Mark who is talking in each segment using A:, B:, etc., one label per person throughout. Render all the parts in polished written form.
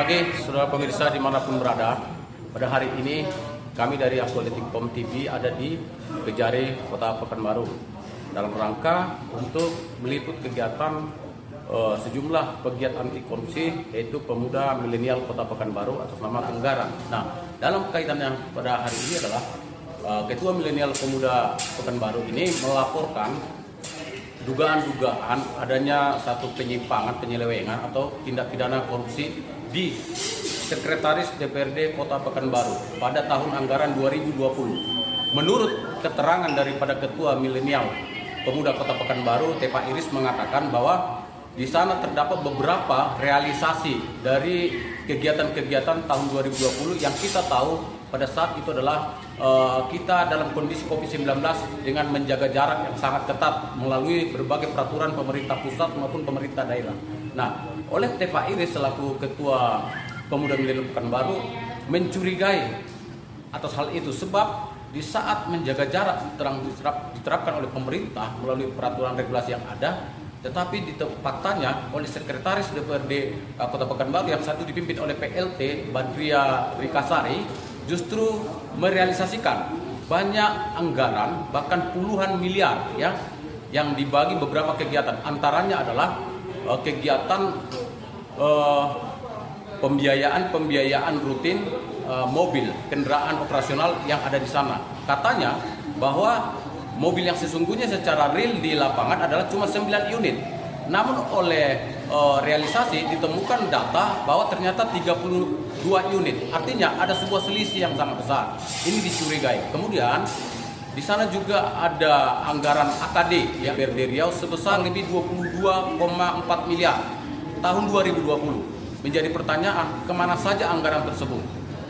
A: pagi, saudara pemirsa dimanapun berada. Pada hari ini kami dari Aktualitik.com TV ada di Kejari, Kota Pekanbaru dalam rangka untuk meliput kegiatan sejumlah pegiat anti korupsi, yaitu pemuda milenial Kota Pekanbaru atas nama Tenggaran. Nah, dalam kaitannya pada hari ini adalah Ketua Milenial Pemuda Pekanbaru ini melaporkan dugaan-dugaan adanya satu penyimpangan, penyelewengan atau tindak pidana korupsi di Sekretaris DPRD Kota Pekanbaru pada tahun anggaran 2020. Menurut keterangan daripada Ketua Milenial Pemuda Kota Pekanbaru, Tepa Iris, mengatakan bahwa di sana terdapat beberapa realisasi dari kegiatan-kegiatan tahun 2020 yang kita tahu pada saat itu adalah kita dalam kondisi COVID-19 dengan menjaga jarak yang sangat ketat melalui berbagai peraturan pemerintah pusat maupun pemerintah daerah. Nah, oleh Tepa Iris selaku Ketua Pemuda Milenial Pekanbaru mencurigai atas hal itu, sebab di saat menjaga jarak diterapkan oleh pemerintah melalui peraturan regulasi yang ada, tetapi ditempatkannya oleh Sekretaris DPRD Kota Pekanbaru yang satu dipimpin oleh PLT Badria Rikasari, justru merealisasikan banyak anggaran, bahkan puluhan miliar ya, yang dibagi beberapa kegiatan. Antaranya adalah kegiatan pembiayaan rutin mobil, kendaraan operasional yang ada di sana. Katanya bahwa mobil yang sesungguhnya secara real di lapangan adalah cuma 9 unit. Namun oleh realisasi ditemukan data bahwa ternyata 32 unit. Artinya ada sebuah selisih yang sangat besar. Ini dicurigai. Kemudian di sana juga ada anggaran AKD ya, DPRD Riau sebesar lebih 22,4 miliar tahun 2020. Menjadi pertanyaan, kemana saja anggaran tersebut?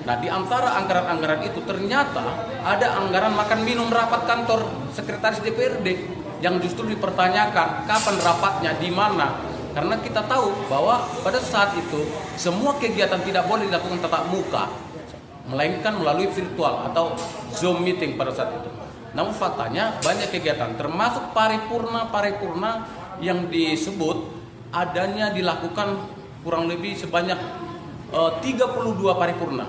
A: Nah, di antara anggaran-anggaran itu ternyata ada anggaran makan minum rapat kantor Sekretaris DPRD yang justru dipertanyakan kapan rapatnya, di mana. Karena kita tahu bahwa pada saat itu semua kegiatan tidak boleh dilakukan tatap muka, melainkan melalui virtual atau Zoom meeting pada saat itu. Namun faktanya banyak kegiatan termasuk paripurna yang disebut adanya dilakukan kurang lebih sebanyak 32 paripurna.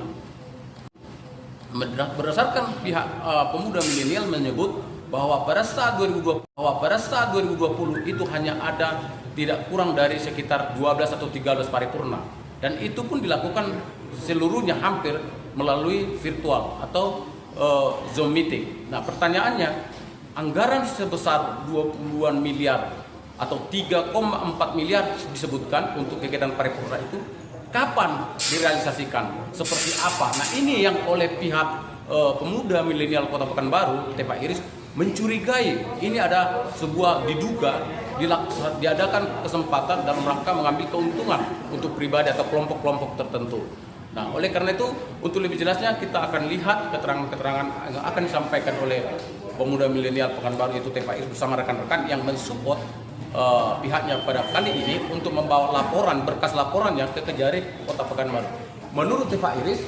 A: Berdasarkan pihak pemuda milenial menyebut bahwa pada saat 2020 itu hanya ada tidak kurang dari sekitar 12 atau 13 paripurna, dan itu pun dilakukan seluruhnya hampir melalui virtual atau Zoom meeting. Nah, pertanyaannya, anggaran sebesar 20-an miliar atau 3,4 miliar disebutkan untuk kegiatan paripurna itu kapan direalisasikan, seperti apa? Nah, ini yang oleh pihak pemuda milenial Kota Pekanbaru, Tepa Iris, mencurigai ini ada sebuah diduga diadakan kesempatan dalam rangka mengambil keuntungan untuk pribadi atau kelompok-kelompok tertentu. Nah, oleh karena itu, untuk lebih jelasnya kita akan lihat keterangan-keterangan yang akan disampaikan oleh pemuda milenial Pekanbaru, yaitu Tepa Iris bersama rekan-rekan yang mensupport pihaknya pada kali ini untuk membawa laporan, berkas laporannya ke Kejari Kota Pekanbaru. Menurut Tepa Iris,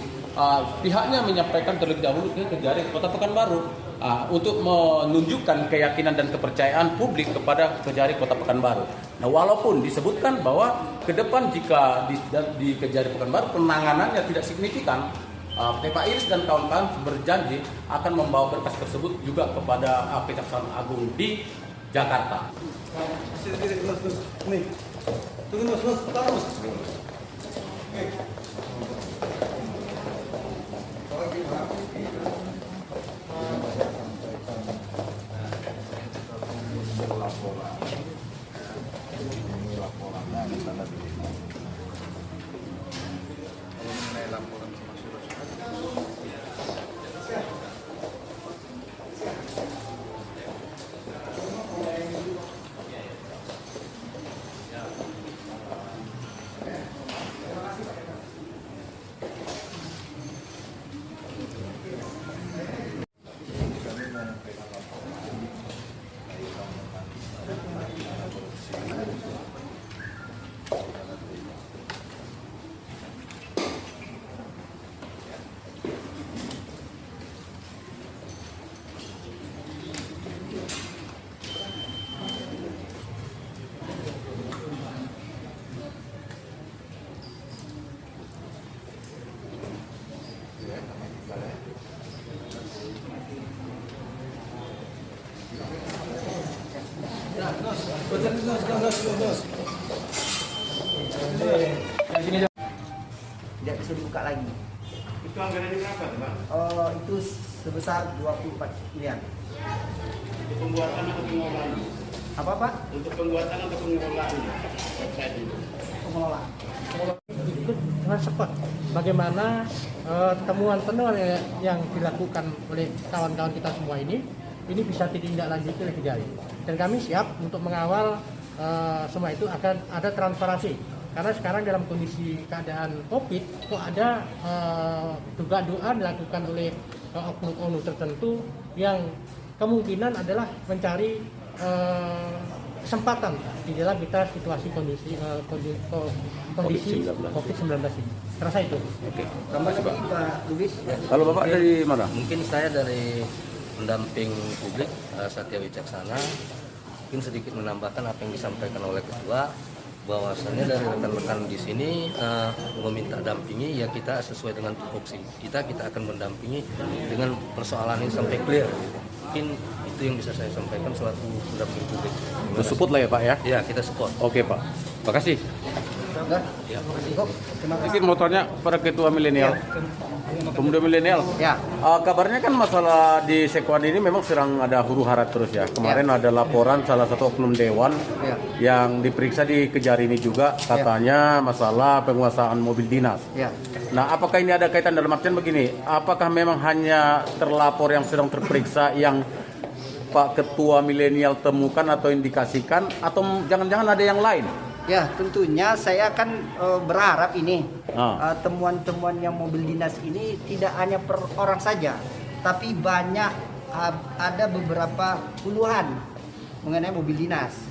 A: pihaknya menyampaikan terlebih dahulu ke Kejari Kota Pekanbaru untuk menunjukkan keyakinan dan kepercayaan publik kepada Kejari Kota Pekanbaru. Nah, walaupun disebutkan bahwa ke depan jika di Kejari Pekanbaru penanganannya tidak signifikan, Tepa Iris dan kawan-kawan berjanji akan membawa berkas tersebut juga kepada Kejaksaan Agung di Jakarta.
B: Tidak bisa dibuka lagi.
A: Itu anggarannya berapa, Pak?
B: Itu sebesar 24 miliar.
A: Untuk pembuatan atau pengelolaan?
B: Apa Pak?
A: Untuk pembuatan atau pengelolaan website itu?
B: Pengelola.
C: Ikut support bagaimana temuan-temuan yang dilakukan oleh kawan-kawan kita semua ini bisa ditindaklanjuti oleh Kejari, dan kami siap untuk mengawal semua itu akan ada transparansi, karena sekarang dalam kondisi keadaan COVID kok ada dugaan dilakukan oleh oknum-oknum tertentu yang kemungkinan adalah mencari kesempatan di dalam kita situasi kondisi COVID-19 ini. Terasa itu.
A: Oke.
B: Tambah lagi Pak Lubis.
A: Kalau Bapak dari mana?
D: Mungkin saya dari pendamping publik Satya Wicaksana, mungkin sedikit menambahkan apa yang disampaikan oleh Ketua, bahwasannya dari rekan-rekan di sini meminta dampingi, ya kita sesuai dengan tupoksi kita akan mendampingi dengan persoalan ini sampai clear. Mungkin itu yang bisa saya sampaikan selaku pendamping publik.
A: Support lah ya Pak ya?
D: Ya, kita support.
A: Oke Pak, makasih.
D: Ya.
A: Mungkin motornya pada ketua milenial, pemuda milenial.
B: Ya.
A: Kabarnya kan masalah di Sekuan ini memang sedang ada huru-hara terus ya. Kemarin ada laporan salah satu oknum dewan yang diperiksa di Kejari ini juga katanya masalah penguasaan mobil dinas.
B: Ya.
A: Nah, apakah ini ada kaitan dalam artian begini? Apakah memang hanya terlapor yang sedang terperiksa yang Pak Ketua milenial temukan atau indikasikan, atau jangan-jangan ada yang lain?
B: Ya, tentunya saya akan berharap ini temuan-temuan yang mobil dinas ini tidak hanya per orang saja, tapi banyak, ada beberapa puluhan mengenai mobil dinas.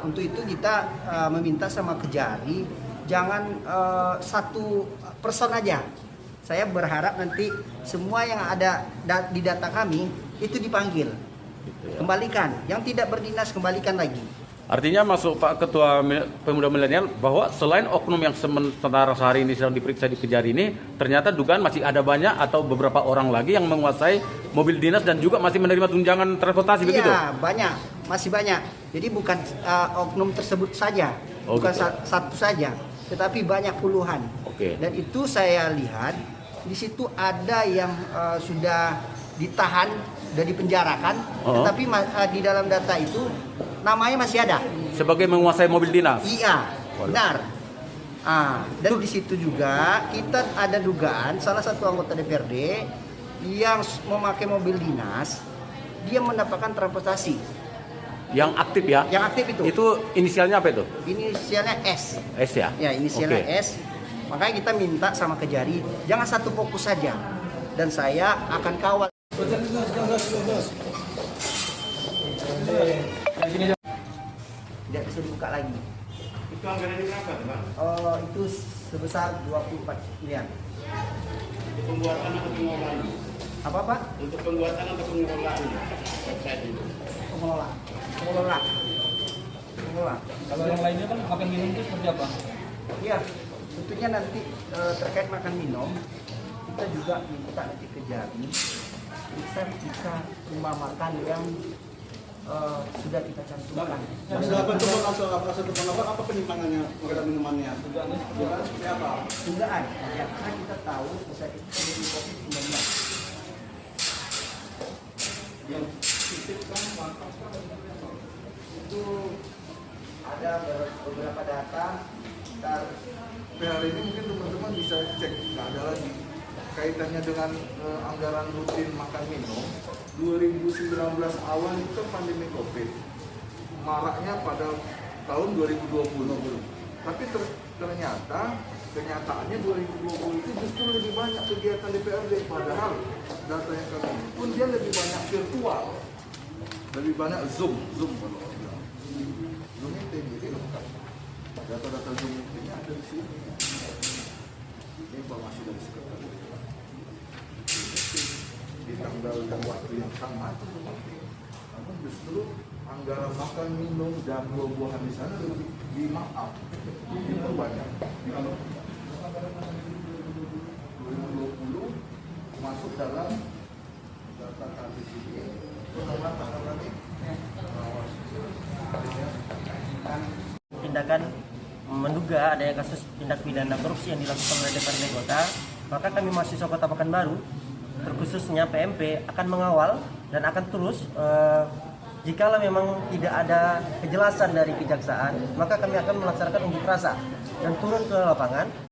B: Untuk itu kita meminta sama Kejari jangan satu person aja. Saya berharap nanti semua yang ada di data kami itu dipanggil, kembalikan. Yang tidak berdinas kembalikan lagi.
A: Artinya masuk Pak Ketua Pemuda Milenial bahwa selain oknum yang sementara sehari ini sedang diperiksa di Kejari ini, ternyata dugaan masih ada banyak atau beberapa orang lagi yang menguasai mobil dinas dan juga masih menerima tunjangan transportasi, begitu?
B: Iya, banyak, masih banyak. Jadi bukan oknum tersebut saja, bukan
A: gitu.
B: satu saja, tetapi banyak puluhan.
A: Oke.
B: Dan itu saya lihat di situ ada yang sudah ditahan, sudah dipenjarakan, tetapi di dalam data itu namanya masih ada
A: Sebagai menguasai mobil dinas?
B: Iya, benar. Dan di situ juga kita ada dugaan salah satu anggota DPRD yang memakai mobil dinas, dia mendapatkan transportasi.
A: Yang aktif ya?
B: Yang aktif itu.
A: Itu inisialnya apa itu?
B: Inisialnya S.
A: S ya?
B: Ya, inisialnya
A: Oke.
B: S. Makanya kita minta sama Kejari, jangan satu fokus saja. Dan saya akan kawal. Tidak bisa dibuka lagi.
A: Itu anggarannya berapa, Pak?
B: Itu sebesar 24 miliar.
A: Untuk pembuatan atau pengelolaan?
B: Apa Pak?
A: Untuk pembuatan atau pengelolaan website itu?
B: Pengelola.
E: Kalau yang lainnya kan makan minum itu seperti apa?
B: Iya, tentunya nanti terkait makan minum, kita juga minta nanti Kejari bisa rumah makan yang sudah kita cantumkan.
F: Yang sudah bertemu apa penyimpangannya mengenai minumannya? Dugaannya seperti apa?
B: Dugaan, ya, karena kita tahu bisa itu sebelum COVID-19.
F: Yang titipkan
B: Itu ada beberapa data.
F: hari ini mungkin teman-teman bisa cek, nggak ada lagi kaitannya dengan anggaran rutin makan minum. 2019 awal itu pandemi COVID, maraknya pada tahun 2020. Tapi ternyata kenyataannya 2020 itu justru lebih banyak kegiatan DPRD, padahal data yang kami pun dia lebih banyak virtual, lebih banyak Zoom kalau orang bilang. Zoom meeting, jadi lengkap. Data-data Zoom meetingnya ada di sini. Ini informasi dari sekretariat. Di tanggal dan waktu yang sama, namun justru anggaran makan minum dan buah-buahan di sana lebih diperbanyak. 2020 masuk dalam data kami ini, tanggal
G: tindakan menduga adanya kasus tindak pidana korupsi yang dilakukan oleh DPRD Kota, maka kami mahasiswa Kota Pekanbaru, terkhususnya PMP, akan mengawal dan akan terus jikalau memang tidak ada kejelasan dari kejaksaan, maka kami akan melaksanakan unjuk rasa dan turun ke lapangan.